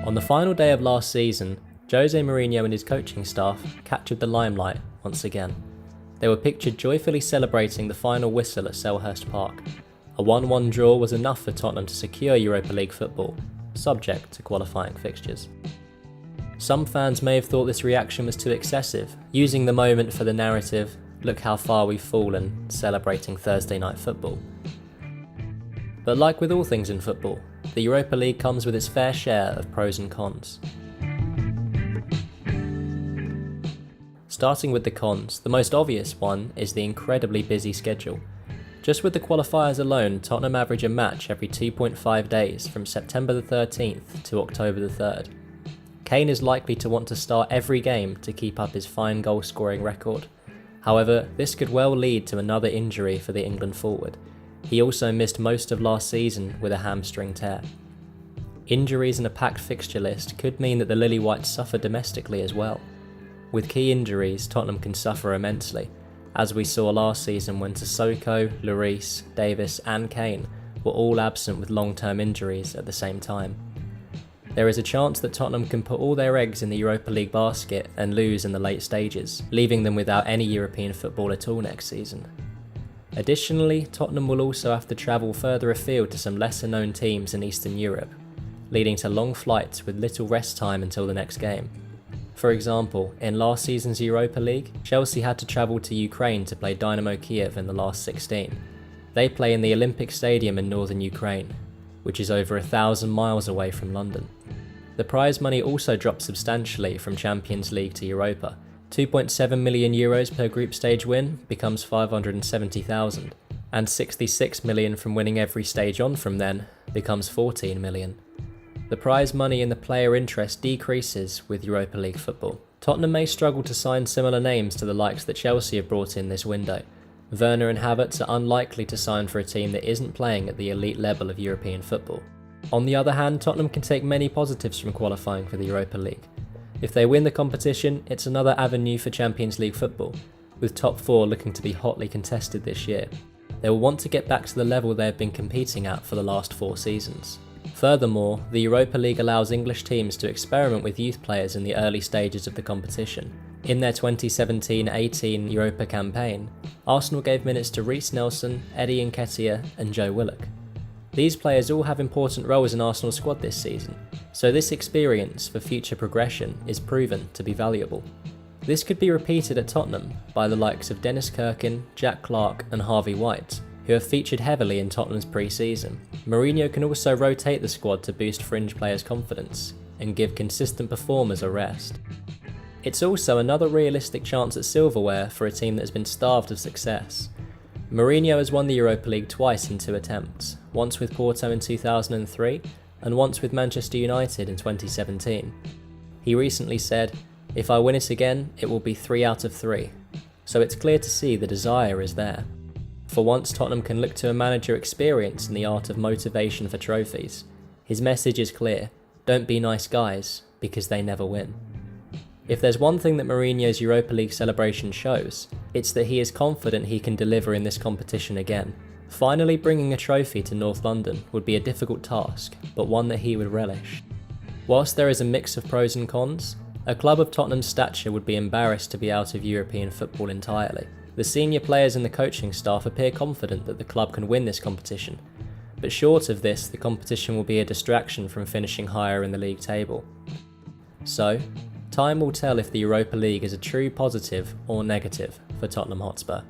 On the final day of last season, Jose Mourinho and his coaching staff captured the limelight once again. They were pictured joyfully celebrating the final whistle at Selhurst Park. A 1-1 draw was enough for Tottenham to secure Europa League football, subject to qualifying fixtures. Some fans may have thought this reaction was too excessive, using the moment for the narrative, "Look how far we've fallen," celebrating Thursday night football. But like with all things in football, the Europa League comes with its fair share of pros and cons. Starting with the cons, the most obvious one is the incredibly busy schedule. Just with the qualifiers alone, Tottenham average a match every 2.5 days from September the 13th to October the 3rd. Kane is likely to want to start every game to keep up his fine goal scoring record. However, this could well lead to another injury for the England forward. He also missed most of last season with a hamstring tear. Injuries and a packed fixture list could mean that the Lily Whites suffer domestically as well. With key injuries, Tottenham can suffer immensely, as we saw last season when Sissoko, Lloris, Davis and Kane were all absent with long-term injuries at the same time. There is a chance that Tottenham can put all their eggs in the Europa League basket and lose in the late stages, leaving them without any European football at all next season. Additionally, Tottenham will also have to travel further afield to some lesser-known teams in Eastern Europe, leading to long flights with little rest time until the next game. For example, in last season's Europa League, Chelsea had to travel to Ukraine to play Dynamo Kiev in the last 16. They play in the Olympic Stadium in northern Ukraine, which is over 1,000 miles away from London. The prize money also dropped substantially from Champions League to Europa. 2.7 million euros per group stage win becomes 570,000, and 66 million from winning every stage on from then becomes 14 million. The prize money and the player interest decreases with Europa League football. Tottenham may struggle to sign similar names to the likes that Chelsea have brought in this window. Werner and Havertz are unlikely to sign for a team that isn't playing at the elite level of European football. On the other hand, Tottenham can take many positives from qualifying for the Europa League. If they win the competition, it's another avenue for Champions League football, with top four looking to be hotly contested this year. They will want to get back to the level they have been competing at for the last 4 seasons. Furthermore, the Europa League allows English teams to experiment with youth players in the early stages of the competition. In their 2017-18 Europa campaign, Arsenal gave minutes to Reiss Nelson, Eddie Nketiah and Joe Willock. These players all have important roles in Arsenal's squad this season, so this experience for future progression is proven to be valuable. This could be repeated at Tottenham by the likes of Dennis Kirkin, Jack Clarke and Harvey White, who have featured heavily in Tottenham's pre-season. Mourinho can also rotate the squad to boost fringe players' confidence and give consistent performers a rest. It's also another realistic chance at silverware for a team that has been starved of success. Mourinho has won the Europa League twice in 2 attempts, once with Porto in 2003 and once with Manchester United in 2017. He recently said, "If I win it again, it will be 3 out of 3. So it's clear to see the desire is there. For once, Tottenham can look to a manager experienced in the art of motivation for trophies. His message is clear: don't be nice guys, because they never win. If there's one thing that Mourinho's Europa League celebration shows, it's that he is confident he can deliver in this competition again. Finally bringing a trophy to North London would be a difficult task, but one that he would relish. Whilst there is a mix of pros and cons, a club of Tottenham's stature would be embarrassed to be out of European football entirely. The senior players and the coaching staff appear confident that the club can win this competition, but short of this, the competition will be a distraction from finishing higher in the league table. So, time will tell if the Europa League is a true positive or negative for Tottenham Hotspur.